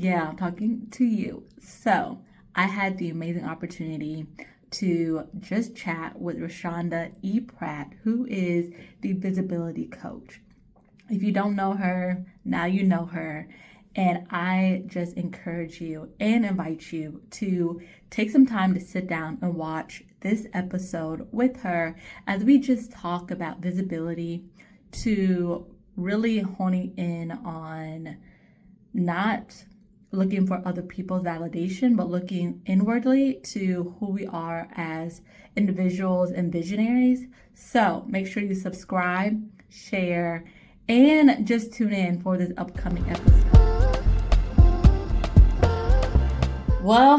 Yeah, I'm talking to you. So, I had the amazing opportunity to just chat with Roshanda Pratt, who is the visibility coach. If you don't know her, now you know her. And I just encourage you and invite you to take some time to sit down and watch this episode with her as we just talk about visibility to really honing in on not looking for other people's validation, but looking inwardly to who we are as individuals and visionaries. So make sure you subscribe, share, and just tune in for this upcoming episode. Well,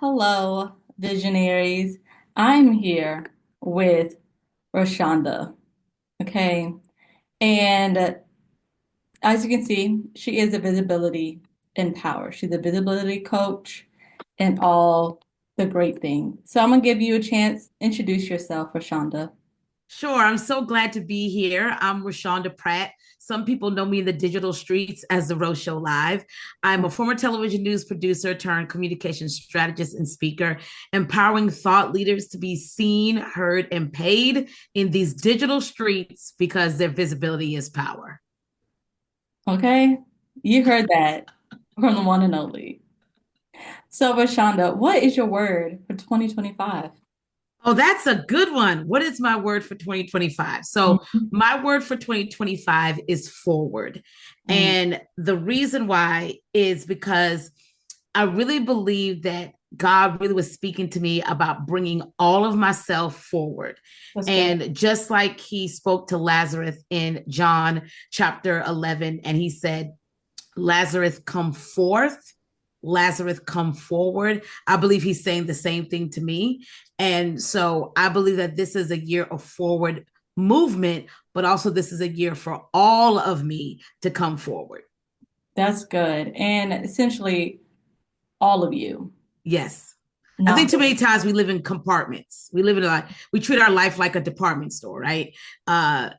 hello, visionaries. I'm here with Roshanda. Okay. And as you can see, she is a visibility empower. She's a visibility coach and all the great things. So I'm gonna give you a chance. Introduce yourself, Roshanda. Sure. I'm so glad to be here. I'm Roshanda Pratt. Some people know me in the digital streets as the Rose Show Live. I'm a former television news producer turned communication strategist and speaker, empowering thought leaders to be seen, heard, and paid in these digital streets because their visibility is power. Okay, you heard that from the one and only. So, Roshanda, what is your word for 2025? Oh, that's a good one. What is my word for 2025? So, Mhm. my word for 2025 is forward. Mm, And the reason why is because I really believe that God really was speaking to me about bringing all of myself forward. that's good. And just like he spoke to Lazarus in John chapter 11, and he said, Lazarus, come forth. Lazarus, come forward. I believe he's saying the same thing to me. And so I believe that this is a year of forward movement, but also this is a year for all of me to come forward. That's good. And essentially, all of you, Yes. I not think too many times we live in compartments. We live in we treat our life like a department store, right? Uh,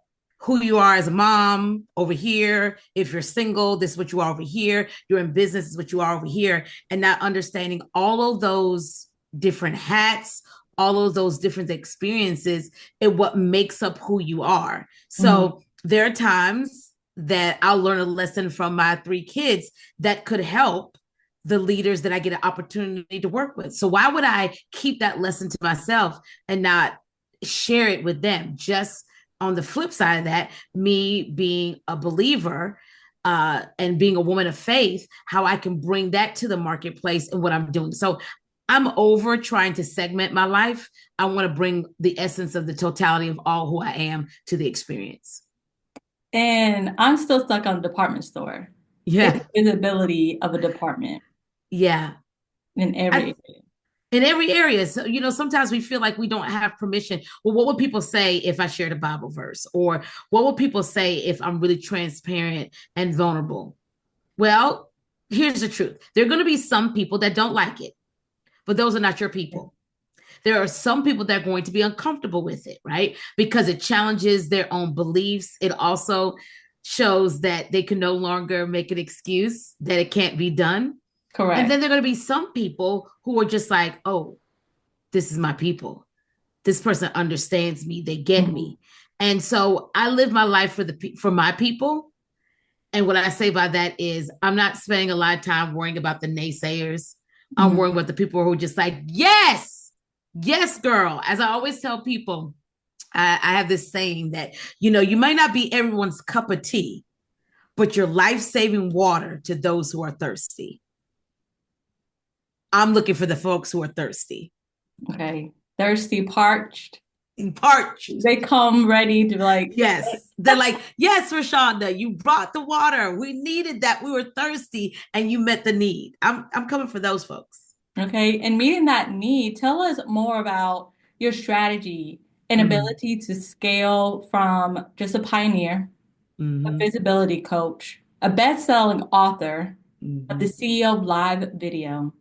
who you are as a mom over here. If you're single, this is what you are over here. You're in business, this is what you are over here. And not understanding all of those different hats, all of those different experiences, and what makes up who you are. Mhm. So there are times that I'll learn a lesson from my three kids that could help the leaders that I get an opportunity to work with. So why would I keep that lesson to myself and not share it with them? Just on the flip side of that, me being a believer and being a woman of faith, how I can bring that to the marketplace and what I'm doing. So I'm over trying to segment my life. I want to bring the essence of the totality of all who I am to the experience. And I'm still stuck on department store. It's Yeah. visibility of a department Yeah. in every I, area. in every area. So, sometimes we feel like we don't have permission. Well, what would people say if I shared a Bible verse? Or what would people say if I'm really transparent and vulnerable? Well, here's the truth. There are going to be some people that don't like it, but those are not your people. There are some people that are going to be uncomfortable with it, right? Because it challenges their own beliefs. It also shows that they can no longer make an excuse that it can't be done. And Correct. then there are going to be some people who are just like, oh, this is my people. This person understands me. They get Mhm. me. And so I live my life for my people. And what I say by that is I'm not spending a lot of time worrying about the naysayers. I'm Mhm. worrying about the people who are just like, yes, yes, girl. As I always tell people, I have this saying that, you might not be everyone's cup of tea, but you're life saving water to those who are thirsty. I'm looking for the folks who are thirsty. Okay. Thirsty, parched. Parched. They come ready to like, Yes. They're like, yes, Roshanda, you brought the water. We needed that. We were thirsty and you met the need. I'm coming for those folks. okay. And meeting that need, tell us more about your strategy and Mm-hmm. ability to scale from just a pioneer, a Mm-hmm. visibility coach, a best-selling author, the Mm-hmm. CEO of live video.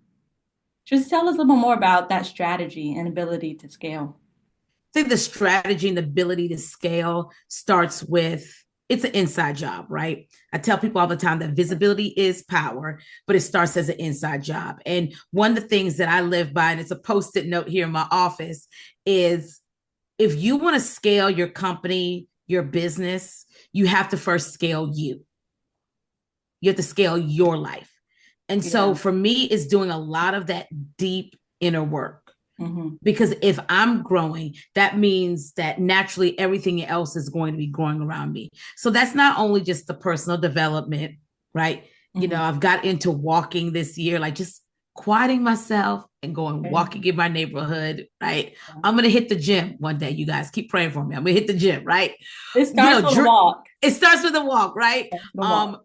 Just tell us a little more about that strategy and ability to scale. I think the strategy and the ability to scale starts with it's an inside job, right? I tell people all the time that visibility is power, but it starts as an inside job. And one of the things that I live by, and it's a post-it note here in my office, is if you want to scale your company, your business, you have to first scale you. You have to scale your life. And so for me, it's doing a lot of that deep inner work. Mm-hmm. Because if I'm growing, that means that naturally everything else is going to be growing around me. So that's not only just the personal development, right? Mm-hmm. You know, I've got into walking this year, like just quieting myself and going walking in my neighborhood, right? I'm going to hit the gym one day, you guys. Keep praying for me. I'm going to hit the gym, right? It starts with a walk. It starts with a walk, right?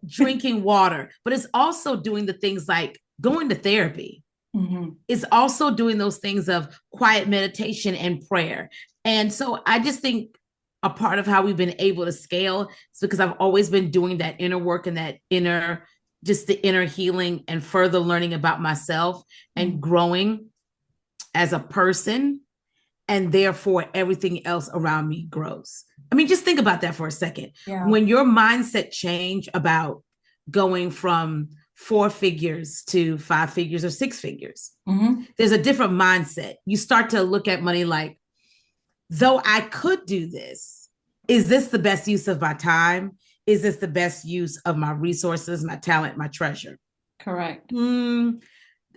Drinking water. But it's also doing the things like going to therapy. Mm-hmm. It's also doing those things of quiet meditation and prayer. And so I just think a part of how we've been able to scale is because I've always been doing that inner work and that inner, just the inner healing and further learning about myself and growing as a person. And therefore, everything else around me grows. I mean, just think about that for a second. Yeah. When your mindset change about going from 4 figures to 5 figures or 6 figures, there's a different mindset. You start to look at money like, though I could do this, is this the best use of my time? Is this the best use of my resources, my talent, my treasure? Correct.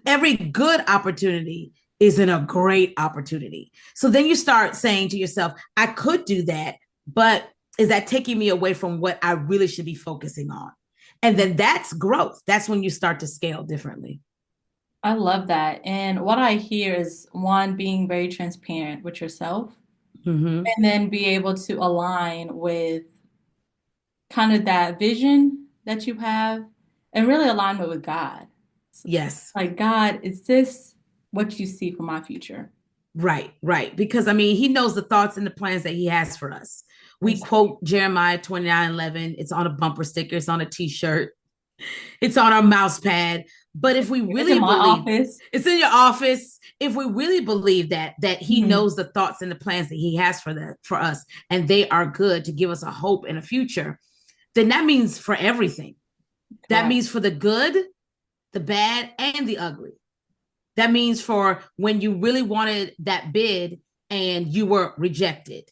Every good opportunity isn't a great opportunity. So then you start saying to yourself, I could do that, but is that taking me away from what I really should be focusing on? And then that's growth. That's when you start to scale differently. I love that. And what I hear is, one, being very transparent with yourself, and then be able to align with kind of that vision that you have and really alignment with God. Yes. Like, God, is this what you see for my future? Right. Because I mean, he knows the thoughts and the plans that he has for us. We quote Jeremiah 29:11. It's on a bumper sticker. It's on a t-shirt. It's on our mouse pad. But if we really believe, it's in your office. If we really believe that he knows the thoughts and the plans that he has for us, and they are good to give us a hope and a future, then that means for everything. Correct. That means for the good, the bad, and the ugly. That means for when you really wanted that bid and you were rejected.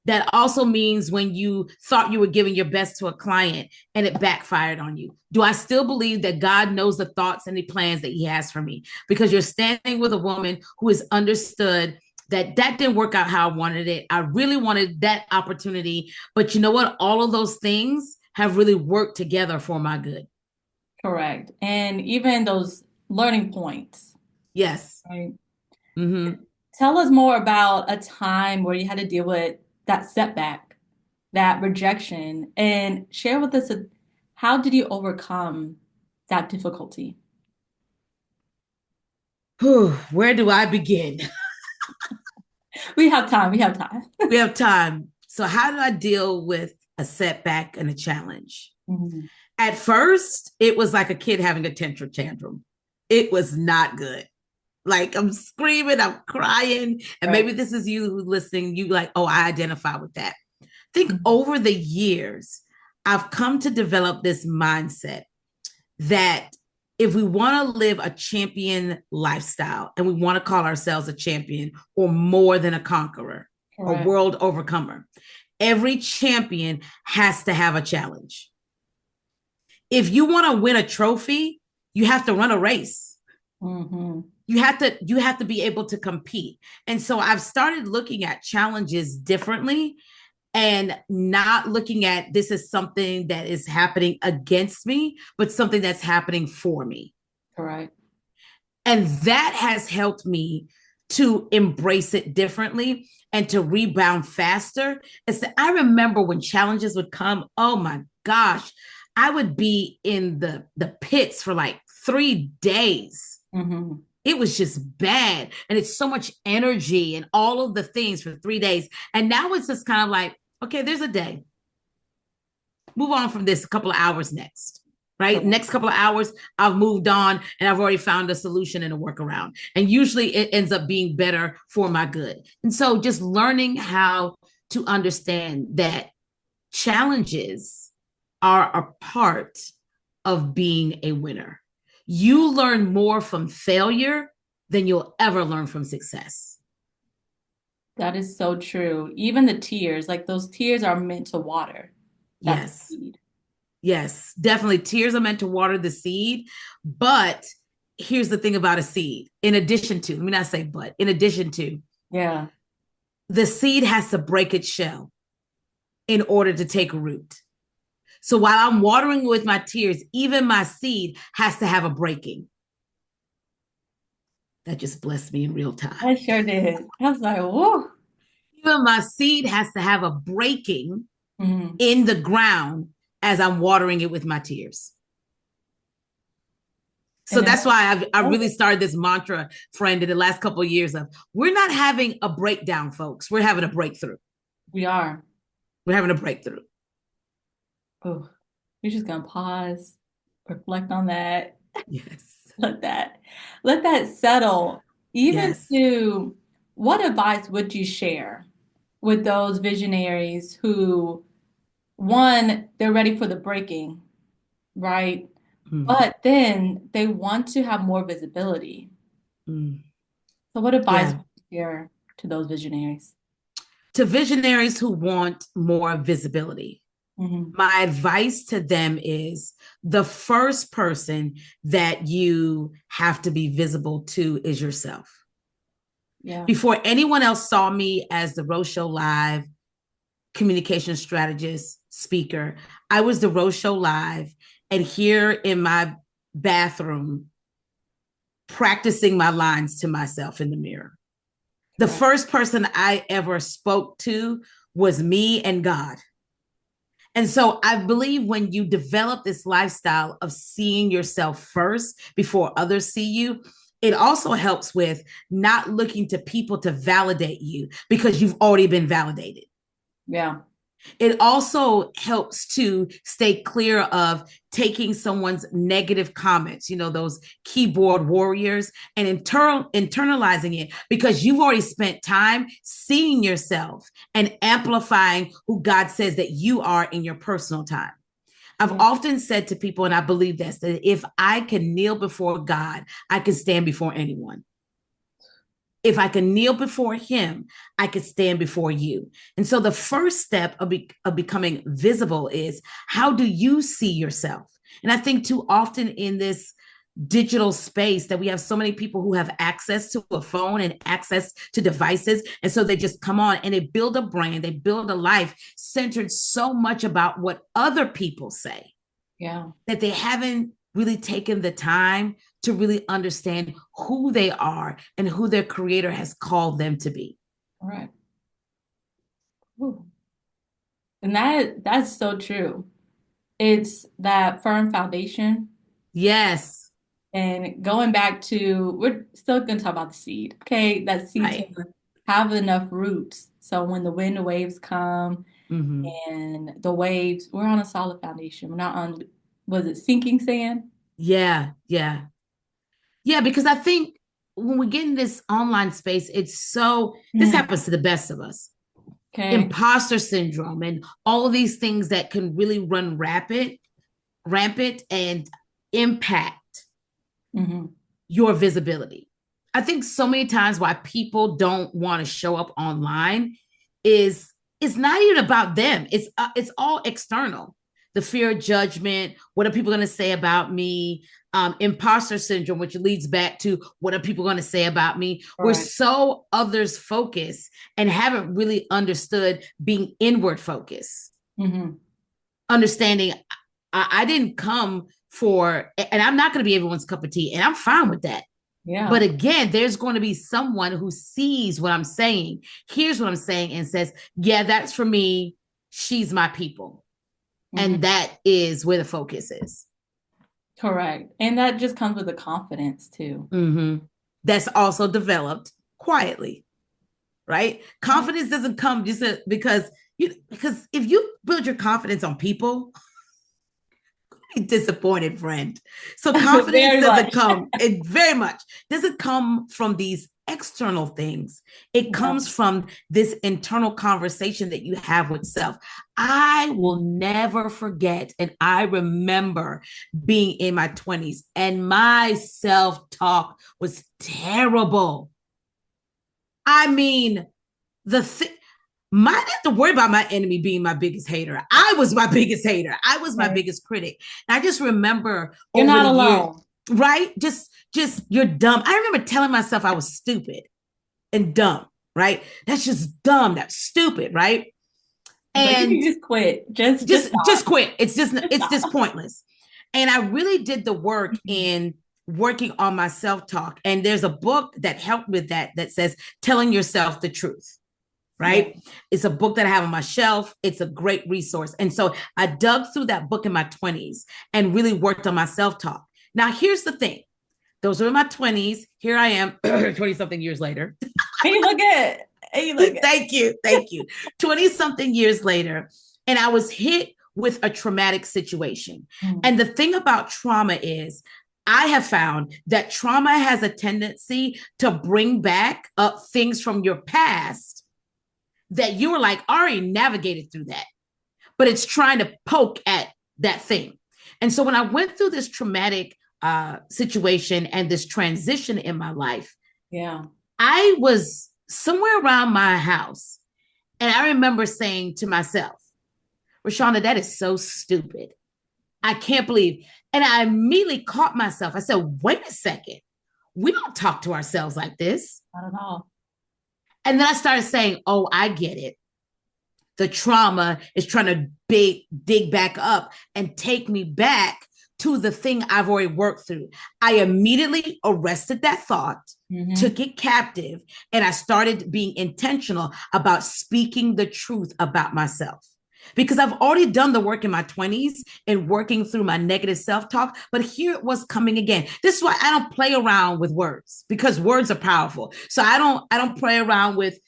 That also means when you thought you were giving your best to a client and it backfired on you. Do I still believe that God knows the thoughts and the plans that he has for me? Because you're standing with a woman who has understood that didn't work out how I wanted it. I really wanted that opportunity. But you know what? All of those things have really worked together for my good. Correct. And even those learning points. Yes. Right. Tell us more about a time where you had to deal with that setback, that rejection, and share with us how did you overcome that difficulty? Where do I begin? We have time. We have time. So how do I deal with a setback and a challenge? At first, it was like a kid having a tantrum. It was not good. Like, I'm screaming, I'm crying. And maybe this is you who's listening. You like, oh, I identify with that. I think over the years, I've come to develop this mindset that if we want to live a champion lifestyle and we want to call ourselves a champion or more than a conqueror, a world overcomer, every champion has to have a challenge. If you want to win a trophy, you have to run a race. You have to be able to compete. And so I've started looking at challenges differently and not looking at this as something that is happening against me, but something that's happening for me. Correct. And that has helped me to embrace it differently and to rebound faster. I remember when challenges would come, oh my gosh, I would be in the pits for like 3 days. It was just bad. And it's so much energy and all of the things for 3 days. And now it's just kind of like, okay, there's a day. Move on from this a couple of hours next, right? Next couple of hours, I've moved on and I've already found a solution and a workaround. And usually it ends up being better for my good. And so just learning how to understand that challenges are a part of being a winner. You learn more from failure than you'll ever learn from success. That is so true. Even the tears, like those tears are meant to water that Yes. seed. Yes, definitely. Tears are meant to water the seed. But here's the thing about a seed. In addition to, let me not say but, in addition to, Yeah. the seed has to break its shell in order to take root. So while I'm watering with my tears, even my seed has to have a breaking. That just blessed me in real time. I sure did. I was like, whoa. Even my seed has to have a breaking Mm-hmm. in the ground as I'm watering it with my tears. So And then, that's why I really started this mantra, friend, in the last couple of years of we're not having a breakdown, folks. We're having a breakthrough. we are. We're having a breakthrough. Oh, we're just gonna pause, reflect on that. Yes. Let that settle. Even Yes. to what advice would you share with those visionaries who, one, they're ready for the breaking, right? Mm. But then they want to have more visibility. Mm. So what advice Yeah. would you share to those visionaries? To visionaries who want more visibility, my advice to them is the first person that you have to be visible to is yourself. Yeah. Before anyone else saw me as the Rose Show Live communication strategist, speaker, I was the Rose Show Live, and here in my bathroom, practicing my lines to myself in the mirror. The first person I ever spoke to was me and God. And so I believe when you develop this lifestyle of seeing yourself first before others see you, it also helps with not looking to people to validate you because you've already been validated. Yeah. It also helps to stay clear of taking someone's negative comments, those keyboard warriors, and internalizing it because you've already spent time seeing yourself and amplifying who God says that you are in your personal time. I've often said to people, and I believe this, that if I can kneel before God, I can stand before anyone. If I can kneel before him, I can stand before you. And so the first step of becoming visible is, how do you see yourself? And I think too often in this digital space that we have so many people who have access to a phone and access to devices. And so they just come on and they build a brand, they build a life centered so much about what other people say. Yeah. That they haven't really taken the time to really understand who they are and who their creator has called them to be. All right. Ooh. And that's so true. It's that firm foundation. Yes. And going back to, we're still going to talk about the seed. Okay. That seed to have enough roots. So when the wind and waves come and the waves, we're on a solid foundation. We're not on, was it sinking sand? Yeah. Yeah. Yeah. Because I think when we get in this online space, it's this happens to the best of us. Okay. Imposter syndrome and all of these things that can really run rampant and impact your visibility. I think so many times why people don't want to show up online is it's not even about them. It's all external. The fear of judgment. What are people going to say about me? Imposter syndrome, which leads back to what are people going to say about me? Right. We're so others focused and haven't really understood being inward focused. Understanding I didn't come for, and I'm not going to be everyone's cup of tea, and I'm fine with that. Yeah. But again, there's going to be someone who sees what I'm saying, hears what I'm saying, and says, yeah, that's for me. She's my people. And that is where the focus is. Correct. And that just comes with the confidence too. That's also developed quietly, right? Confidence doesn't come just because if you build your confidence on people, disappointed, friend. So confidence doesn't come, it very much doesn't come from these external things. It comes from this internal conversation that you have with self. I will never forget. And I remember being in my 20s and my self talk was terrible. I mean, the thing, I didn't have to worry about my enemy being my biggest hater. I was my biggest hater. I was my biggest critic. And I just remember You're over not the years, alone. right? Just you're dumb. I remember telling myself I was stupid and dumb, right? That's just dumb. That's stupid, right? But you And can just quit. Just just stop. quit. It's Stop. just pointless. And I really did the work in working on my self-talk. And there's a book that helped with that says telling yourself the truth. Right? Yeah. It's a book that I have on my shelf. It's a great resource. And so I dug through that book in my 20s and really worked on my self-talk. Now, here's the thing. Those were in my 20s. Here I am 20 something years later. Hey, look at. Hey, look at. Thank you. Thank you. 20 something years later. And I was hit with a traumatic situation. And the thing about trauma is I have found that trauma has a tendency to bring back up things from your past that you were like already navigated through that, but it's trying to poke at that thing. And so when I went through this traumatic situation and this transition in my life, I was somewhere around my house. And I remember saying to myself, Roshanda, that is so stupid. I can't believe. And I immediately caught myself. I said, wait a second. We don't talk to ourselves like this. Not at all. And then I started saying, oh, I get it. The trauma is trying to dig back up and take me back to the thing I've already worked through. I immediately arrested that thought, took it captive, and I started being intentional about speaking the truth about myself. Because I've already done the work in my 20s and working through my negative self-talk, but here it was coming again. This is why I don't play around with words, because words are powerful. So I don't play around with,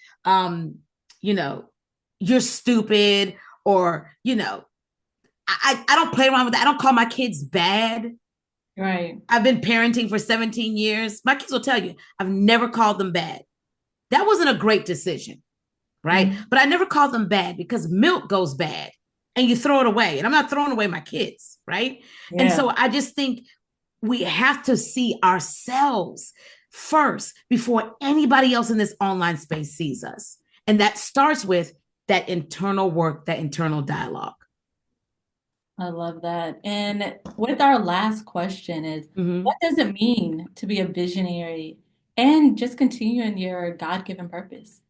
you're stupid, or, I don't play around with that. I don't call my kids bad. Right. I've been parenting for 17 years. My kids will tell you, I've never called them bad. That wasn't a great decision. Right. But I never call them bad because milk goes bad and you throw it away. And I'm not throwing away my kids. Right. Yeah. And so I just think we have to see ourselves first before anybody else in this online space sees us. And that starts with that internal work, that internal dialogue. I love that. And with our last question is, what does it mean to be a visionary and just continue in your God-given purpose?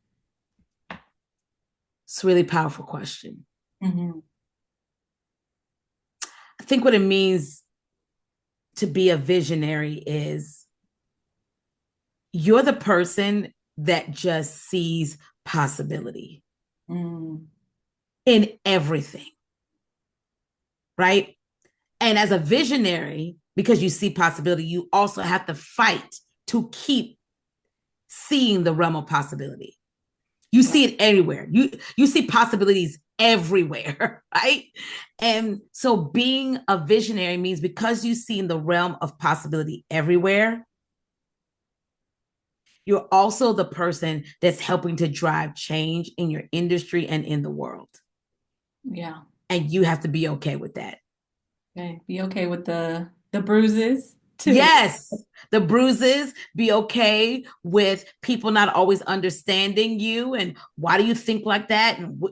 It's a really powerful question. I think what it means to be a visionary is you're the person that just sees possibility in everything, right? And as a visionary, because you see possibility, you also have to fight to keep seeing the realm of possibility. You see it everywhere. You see possibilities everywhere, right? And so being a visionary means because you see in the realm of possibility everywhere, you're also the person that's helping to drive change in your industry and in the world. Yeah. And you have to be okay with that. Okay. Be okay with the bruises too. Yes. The bruises, be okay with people not always understanding you. And why do you think like that? And,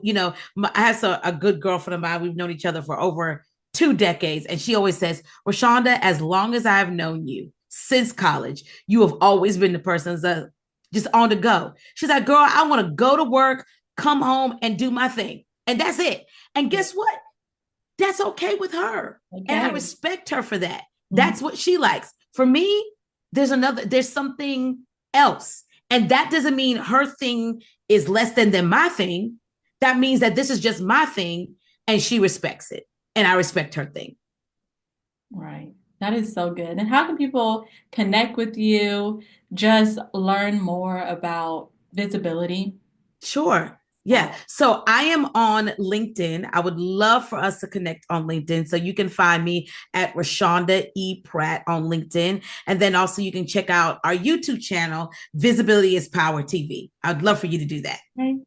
I have a good girlfriend of mine. We've known each other for over 2 decades. And she always says, Roshanda, as long as I've known you since college, you have always been the person that's just on the go. She's like, girl, I want to go to work, come home and do my thing. And that's it. And guess what? That's okay with her. Okay. And I respect her for that. That's what she likes. For me, there's something else. And that doesn't mean her thing is less than my thing. That means that this is just my thing and she respects it. And I respect her thing. Right. That is so good. And how can people connect with you, just learn more about visibility? Sure. Yeah. So I am on LinkedIn. I would love for us to connect on LinkedIn. So you can find me at Roshanda E. Pratt on LinkedIn. And then also you can check out our YouTube channel, Visibility is Power TV. I'd love for you to do that. Okay.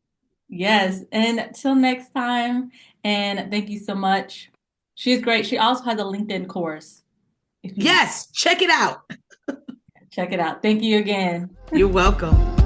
Yes. And till next time. And thank you so much. She's great. She also has a LinkedIn course. If you Yes, check it out. check it out. Thank you again. You're welcome.